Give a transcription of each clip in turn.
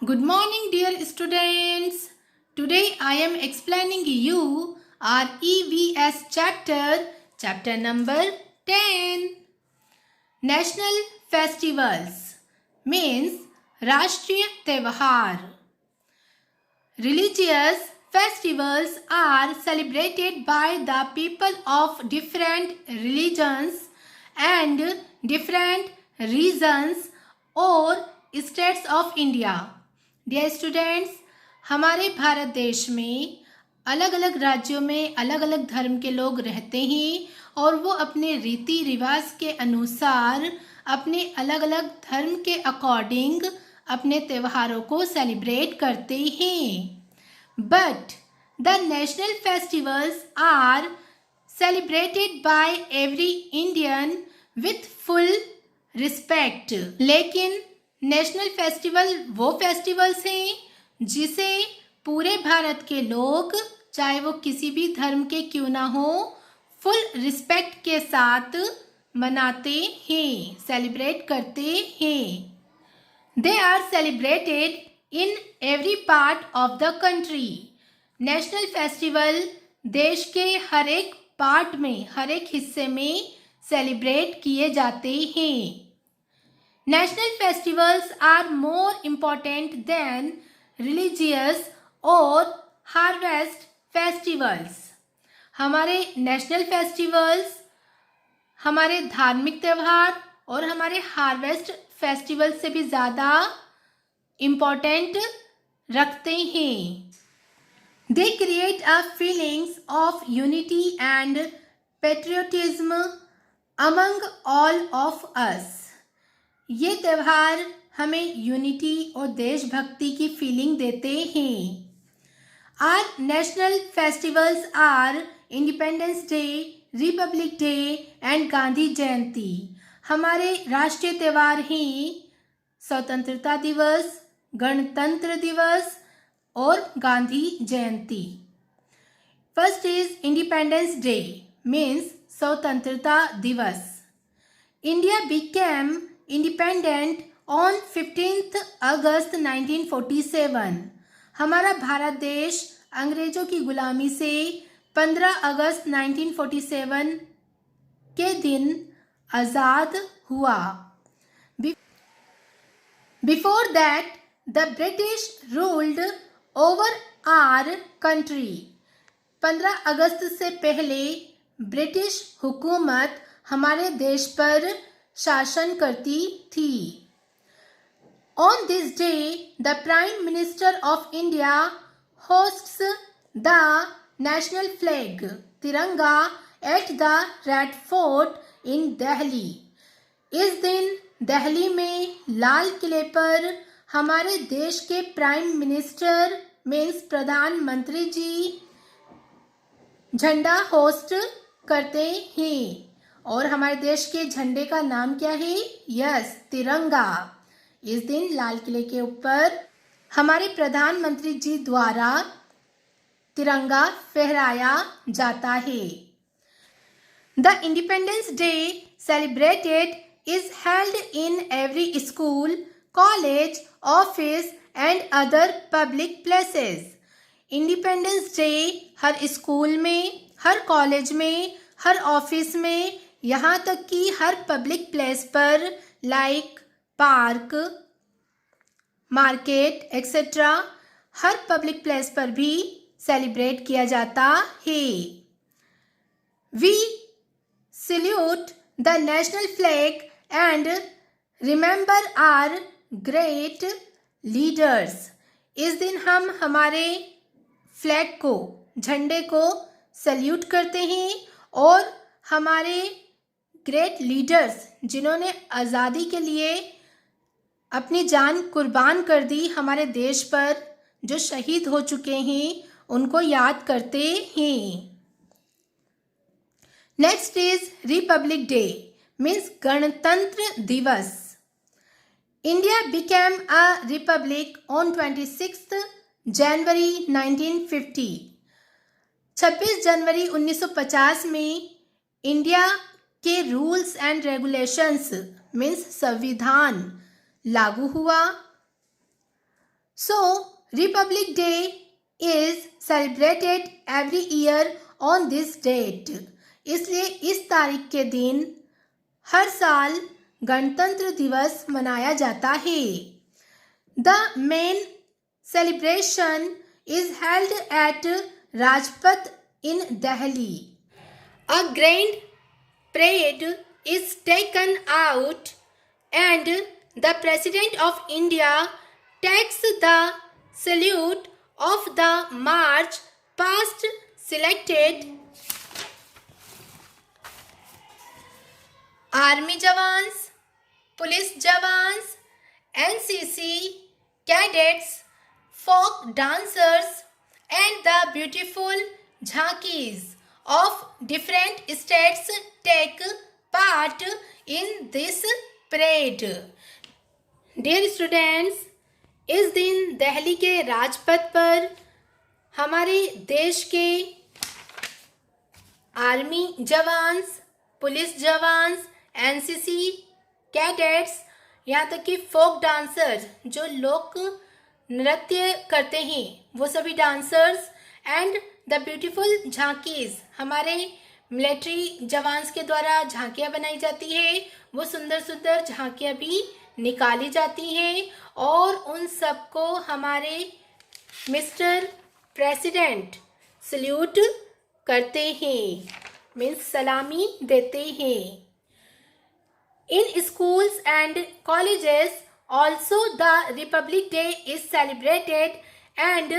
Good morning, dear students. Today I am explaining you our EVS chapter number 10. National festivals means Rashtriya Tevahar. Religious festivals are celebrated by the people of different religions and different regions or states of India. Dear students, हमारे भारत देश में अलग अलग राज्यों में अलग अलग धर्म के लोग रहते हैं और वो अपने रीति रिवाज के अनुसार अपने अलग अलग धर्म के अकॉर्डिंग अपने त्योहारों को सेलिब्रेट करते हैं. But the national festivals are celebrated by every Indian with full respect. लेकिन नेशनल फेस्टिवल वो फेस्टिवल्स हैं जिसे पूरे भारत के लोग, चाहे वो किसी भी धर्म के क्यों ना हो, फुल रिस्पेक्ट के साथ मनाते हैं, सेलिब्रेट करते हैं. They are celebrated in every part of the country. National festival देश के हर एक पार्ट में, हर एक हिस्से में सेलिब्रेट किए जाते हैं. National festivals are more important than religious और harvest festivals. हमारे नेशनल फेस्टिवल्स, हमारे धार्मिक त्यौहार और हमारे हार्वेस्ट फेस्टिवल से भी ज़्यादा इम्पोर्टेंट रखते हैं. They create a feelings of unity and patriotism among all of us. ये त्यौहार हमें यूनिटी और देशभक्ति की फीलिंग देते हैं. Our national festivals are independence day, republic day and Gandhi Jayanti. हमारे राष्ट्रीय त्यौहार हैं स्वतंत्रता दिवस, गणतंत्र दिवस और Gandhi Jayanti. First is independence day, means स्वतंत्रता दिवस. India became independent on 15th August 1947. हमारा भारत देश अंग्रेजों की गुलामी से 15 अगस्त 1947 के दिन आज़ाद हुआ. Before that the British ruled over our country. 15 अगस्त से पहले ब्रिटिश हुकूमत हमारे देश पर शासन करती थी. On this day the prime minister of India hosts the national flag, तिरंगा, एट द रेड फोर्ट इन दिल्ली. इस दिन दिल्ली में लाल किले पर हमारे देश के प्राइम मिनिस्टर मीन्स प्रधानमंत्री जी झंडा होस्ट करते हैं. और हमारे देश के झंडे का नाम क्या है? यस, तिरंगा. इस दिन लाल किले के ऊपर हमारे प्रधानमंत्री जी द्वारा तिरंगा फहराया जाता है. The independence day celebrated is held in every school, college, office and other public places. Independence day her school में, हर कॉलेज में, हर ऑफिस में, यहाँ तक कि हर पब्लिक प्लेस पर लाइक पार्क, मार्केट एक्सेट्रा, हर पब्लिक प्लेस पर भी सेलिब्रेट किया जाता है. We salute the national flag and remember our great leaders. इस दिन हम हमारे फ्लैग को, झंडे को सल्यूट करते हैं और हमारे ग्रेट लीडर्स जिन्होंने आज़ादी के लिए अपनी जान कुर्बान कर दी, हमारे देश पर जो शहीद हो चुके हैं, उनको याद करते हैं. Next is Republic day, means गणतंत्र दिवस. India became a republic on 26 जनवरी 1950. 26 जनवरी 1950 में इंडिया के रूल्स एंड रेगुलेशंस मीन्स संविधान लागू हुआ. So Republic Day is celebrated every year on this date. इसलिए इस तारीख के दिन हर साल गणतंत्र दिवस मनाया जाता है. The main celebration is held at Rajpath in Delhi. A grand parade is taken out and the President of India takes the salute of the march past selected army jawans, police jawans, NCC cadets, folk dancers and the beautiful jhankis of different states take part in this parade. Dear students, इस दिन दिल्ली के राजपथ पर हमारे देश के army jawans, police jawans, NCC cadets, यहाँ तक कि फोक डांसर्स जो लोक नृत्य करते हैं वो सभी डांसर्स एंड द ब्यूटीफुल झांकीज हमारे मिलिट्री जवान्स के द्वारा झांकियाँ बनाई जाती है, वो सुंदर सुंदर झांकियाँ भी निकाली जाती हैं और उन सबको हमारे मिस्टर प्रेसिडेंट सल्यूट करते हैं, मीन्स सलामी देते हैं. इन schools and colleges also the Republic Day is celebrated and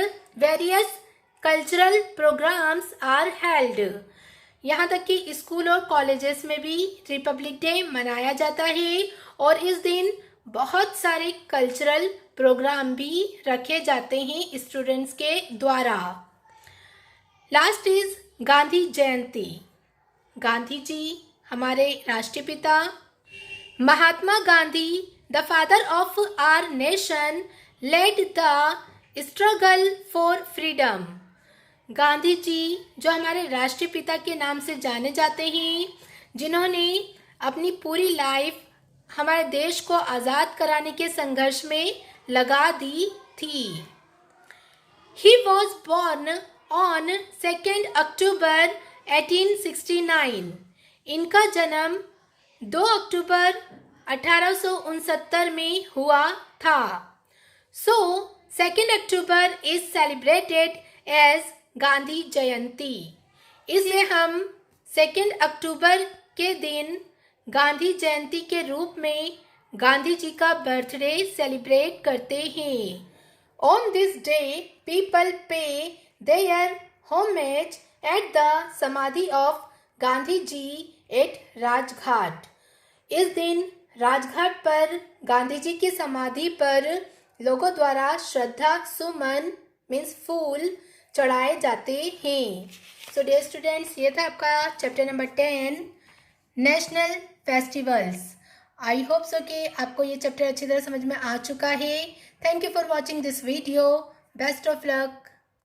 various cultural programs are held. यहाँ तक कि स्कूल और कॉलेजेस में भी रिपब्लिक डे मनाया जाता है और इस दिन बहुत सारे कल्चरल प्रोग्राम भी रखे जाते हैं स्टूडेंट्स के द्वारा. लास्ट इज गांधी जयंती. गांधी जी हमारे राष्ट्रपिता. Mahatma Gandhi the father of our nation led the struggle for freedom. Gandhi ji जो हमारे राष्ट्रपिता के नाम से जाने जाते हैं, जिन्होंने अपनी पूरी लाइफ हमारे देश को आज़ाद कराने के संघर्ष में लगा दी थी. He was born on 2 अक्टूबर 1869. इनका जन्म 2 अक्टूबर 1869 में हुआ था. So 2 October is celebrated as Gandhi जयंती. इसलिए हम 2 अक्टूबर के दिन गांधी जयंती के रूप में गांधी जी का बर्थडे सेलिब्रेट करते हैं. On this day, people pay their homage at the समाधि of गांधी जी at राजघाट. इस दिन राजघाट पर गांधी जी की समाधि पर लोगों द्वारा श्रद्धा सुमन मीन्स फूल चढ़ाए जाते हैं. सो डियर स्टूडेंट्स, ये था आपका chapter number 10 national festivals. I hope so कि आपको ये चैप्टर अच्छी तरह समझ में आ चुका है. Thank you for watching this video. Best of luck.